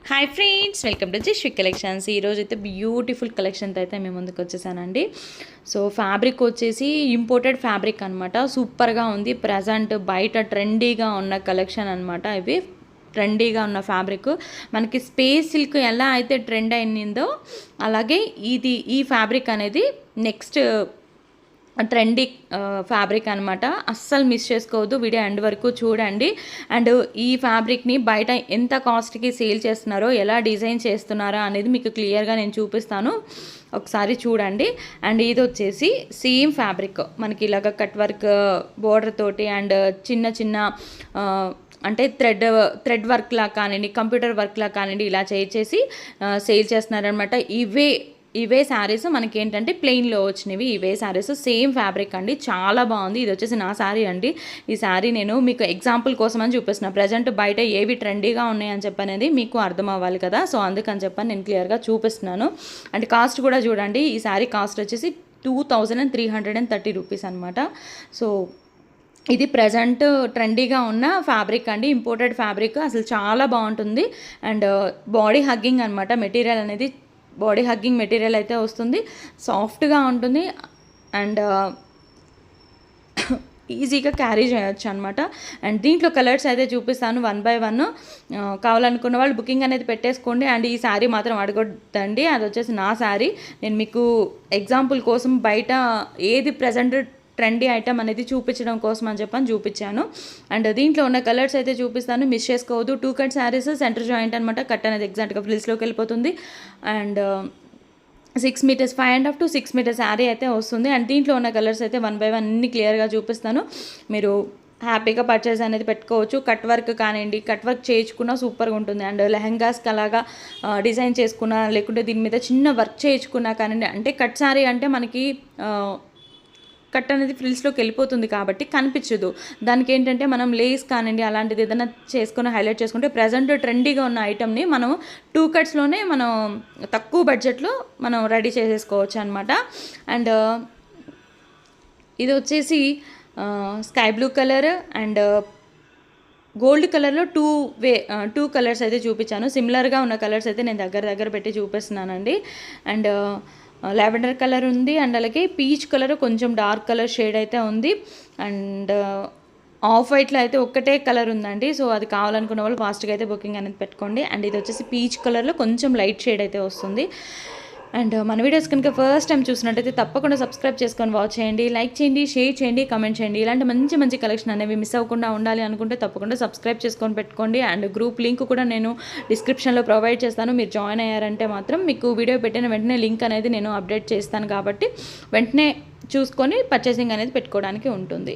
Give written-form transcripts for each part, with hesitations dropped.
Hi friends, welcome to Jishvi collections. ఈరోజు అయితే beautiful కలెక్షన్తో అయితే మేము ముందుకు వచ్చేసానండి. సో ఫ్యాబ్రిక్ వచ్చేసి ఇంపోర్టెడ్ ఫ్యాబ్రిక్ అనమాట. సూపర్గా ఉంది. ప్రజెంట్ బయట ట్రెండీగా ఉన్న కలెక్షన్ అనమాట. ఇవి ట్రెండీగా ఉన్న ఫ్యాబ్రిక్ మనకి స్పేస్ సిల్క్ ఎలా అయితే ట్రెండ్ అయిందో అలాగే ఈ ఫ్యాబ్రిక్ అనేది నెక్స్ట్ ట్రెండీ ఫ్యాబ్రిక్ అనమాట. అస్సలు మిస్ చేసుకోవద్దు, వీడియో ఎండ్ వరకు చూడండి. అండ్ ఈ ఫ్యాబ్రిక్ని బయట ఎంత కాస్ట్కి సేల్ చేస్తున్నారో, ఎలా డిజైన్ చేస్తున్నారో అనేది మీకు క్లియర్గా నేను చూపిస్తాను, ఒకసారి చూడండి. అండ్ ఇది వచ్చేసి సేమ్ ఫ్యాబ్రిక్ మనకి ఇలాగ కట్ వర్క్ బోర్డర్ తోటి అండ్ చిన్న చిన్న అంటే థ్రెడ్ వర్క్లా కానివ్వండి, కంప్యూటర్ వర్క్లా కానివ్వండి, ఇలా చేసి సేల్ చేస్తున్నారనమాట. ఇవే శారీస్ మనకి ఏంటంటే ప్లెయిన్లో వచ్చినవి. ఇవే శారీస్ సేమ్ ఫ్యాబ్రిక్ అండి, చాలా బాగుంది. ఇది వచ్చేసి నా శారీ అండి. ఈ శారీ నేను మీకు ఎగ్జాంపుల్ కోసం అని చూపిస్తున్నా. ప్రజెంట్ బయట ఏవి ట్రెండీగా ఉన్నాయని చెప్పనేది మీకు అర్థం అవ్వాలి కదా, సో అందుకని చెప్పని నేను క్లియర్గా చూపిస్తున్నాను. అండ్ కాస్ట్ కూడా చూడండి. ఈ శారీ కాస్ట్ వచ్చేసి 2330 రూపీస్ అనమాట. సో ఇది ప్రజెంట్ ట్రెండీగా ఉన్న ఫ్యాబ్రిక్ అండి, ఇంపోర్టెడ్ ఫ్యాబ్రిక్. అసలు చాలా బాగుంటుంది. అండ్ బాడీ హగ్గింగ్ అనమాట. మెటీరియల్ అనేది బాడీ హగ్గింగ్ మెటీరియల్ అయితే వస్తుంది. సాఫ్ట్గా ఉంటుంది అండ్ ఈజీగా క్యారీ చేయొచ్చు అనమాట. అండ్ దీంట్లో కలర్స్ అయితే చూపిస్తాను 1 by 1. కావాలనుకున్న వాళ్ళు బుకింగ్ అనేది పెట్టేసుకోండి. అండ్ ఈ శారీ మాత్రం అడగొద్దండి, అది వచ్చేసి నా శారీ. నేను మీకు ఎగ్జాంపుల్ కోసం బయట ఏది ప్రజెంట్ ట్రెండీ ఐటమ్ అనేది చూపించడం కోసం అని చెప్పని చూపించాను. అండ్ దీంట్లో ఉన్న కలర్స్ అయితే చూపిస్తాను, మిస్ చేసుకోవద్దు. 2 కట్ శారీస్, సెంటర్ జాయింట్ అనమాట. కట్ అనేది ఎగ్జాక్ట్గా ఫ్రిల్స్లోకి వెళ్ళిపోతుంది. And 6 metres 5.5 to 6 metres sari అయితే వస్తుంది. అండ్ దీంట్లో ఉన్న కలర్స్ అయితే 1 by 1 అన్ని క్లియర్గా చూపిస్తాను. మీరు హ్యాపీగా పర్చేస్ అనేది పెట్టుకోవచ్చు. కట్ వర్క్ కానివ్వండి, కట్ వర్క్ చేయించుకున్నా సూపర్గా ఉంటుంది. అండ్ లెహంగాస్కి అలాగా డిజైన్ చేసుకున్నా, లేకుంటే దీని మీద చిన్న వర్క్ చేయించుకున్నా కానివ్వండి. అంటే కట్ శారీ అంటే మనకి కట్ అనేది ఫ్రిల్స్లోకి వెళ్ళిపోతుంది కాబట్టి కనిపించదు. దానికి ఏంటంటే మనం లేస్ కానివ్వండి అలాంటిది ఏదైనా చేసుకుని హైలైట్ చేసుకుంటే ప్రజెంట్ ట్రెండీగా ఉన్న ఐటమ్ని మనం 2 కట్స్లోనే మనం తక్కువ బడ్జెట్లో మనం రెడీ చేసేసుకోవచ్చు అనమాట. అండ్ ఇది వచ్చేసి sky blue colour and gold కలర్లో 2 కలర్స్ అయితే చూపించాను. సిమిలర్గా ఉన్న కలర్స్ అయితే నేను దగ్గర పెట్టి చూపిస్తున్నానండి. అండ్ లావెండర్ కలర్ ఉంది అండ్ అలాగే పీచ్ కలర్, కొంచెం డార్క్ కలర్ షేడ్ అయితే ఉంది. అండ్ ఆఫ్ వైట్లో అయితే ఒక్కటే కలర్ ఉందండి. సో అది కావాలనుకున్న వాళ్ళు ఫాస్ట్గా అయితే బుకింగ్ అనేది పెట్టుకోండి. అండ్ ఇది వచ్చేసి పీచ్ కలర్లో కొంచెం లైట్ షేడ్ అయితే వస్తుంది. అండ్ మన వీడియోస్ కనుక ఫస్ట్ టైం చూసినట్టయితే తప్పకుండా సబ్స్క్రైబ్ చేసుకొని వాచ్ చేయండి, లైక్ చేయండి, షేర్ చేయండి, కమెంట్ చేయండి. ఇలాంటి మంచి కలెక్షన్ అనేవి మిస్ అవ్వకుండా ఉండాలి అనుకుంటే తప్పకుండా సబ్స్క్రైబ్ చేసుకొని పెట్టుకోండి. అండ్ గ్రూప్ లింక్ కూడా నేను డిస్క్రిప్షన్లో ప్రొవైడ్ చేస్తాను. మీరు జాయిన్ అయ్యారంటే మాత్రం మీకు వీడియో పెట్టిన వెంటనే లింక్ అనేది నేను అప్డేట్ చేస్తాను కాబట్టి వెంటనే చూసుకొని పర్చేసింగ్ అనేది పెట్టుకోవడానికి ఉంటుంది.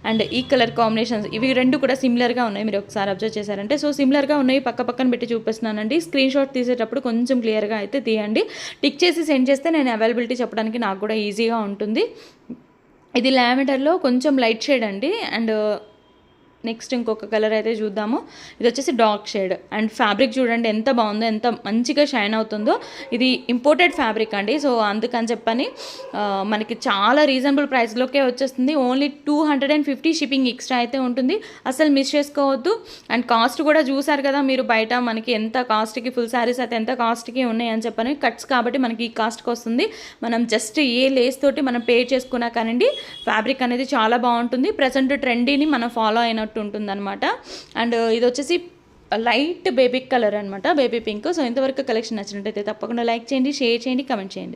అండ్ ఈ కలర్ కాంబినేషన్స్ ఇవి 2 కూడా సిమిలర్గా ఉన్నాయి. మీరు ఒకసారి అబ్జర్వ్ చేశారంటే సో సిమిలర్గా ఉన్నాయి. పక్కన పెట్టి చూపిస్తున్నానండి. స్క్రీన్ షాట్ తీసేటప్పుడు కొంచెం క్లియర్గా అయితే తీయండి. టిక్ చేసి సెండ్ చేస్తే నేను అవైలబిలిటీ చెప్పడానికి నాకు కూడా ఈజీగా ఉంటుంది. ఇది లావెండర్లో కొంచెం లైట్ షేడ్ అండి. అండ్ నెక్స్ట్ ఇంకొక కలర్ అయితే చూద్దాము. ఇది వచ్చేసి డార్క్ షేడ్. అండ్ ఫ్యాబ్రిక్ చూడండి ఎంత బాగుందో, ఎంత మంచిగా షైన్ అవుతుందో. ఇది ఇంపోర్టెడ్ ఫ్యాబ్రిక్ అండి. సో అందుకని చెప్పని మనకి చాలా రీజనబుల్ ప్రైస్లోకే వచ్చేస్తుంది. ఓన్లీ 250 షిప్పింగ్ ఎక్స్ట్రా అయితే ఉంటుంది. అసలు మిస్ చేసుకోవద్దు. అండ్ కాస్ట్ కూడా చూసారు కదా మీరు, బయట మనకి ఎంత కాస్ట్కి ఫుల్ శారీస్ అయితే ఎంత కాస్ట్కి ఉన్నాయని చెప్పని. కట్స్ కాబట్టి మనకి ఈ కాస్ట్కి వస్తుంది. మనం జస్ట్ ఏ లేస్ తోటి మనం పే చేసుకున్నా కానివ్వండి, ఫ్యాబ్రిక్ అనేది చాలా బాగుంటుంది. ప్రజెంట్ ట్రెండీని మనం ఫాలో అయినట్టు ఉంటుందన్నమాట. అండ్ ఇది వచ్చేసి లైట్ బేబీ కలర్ అనమాట, బేబీ పింక్. సో ఇంతవరకు కలెక్షన్ నచ్చినట్టయితే తప్పకుండా లైక్ చేయండి, షేర్ చేయండి, కమెంట్ చేయండి.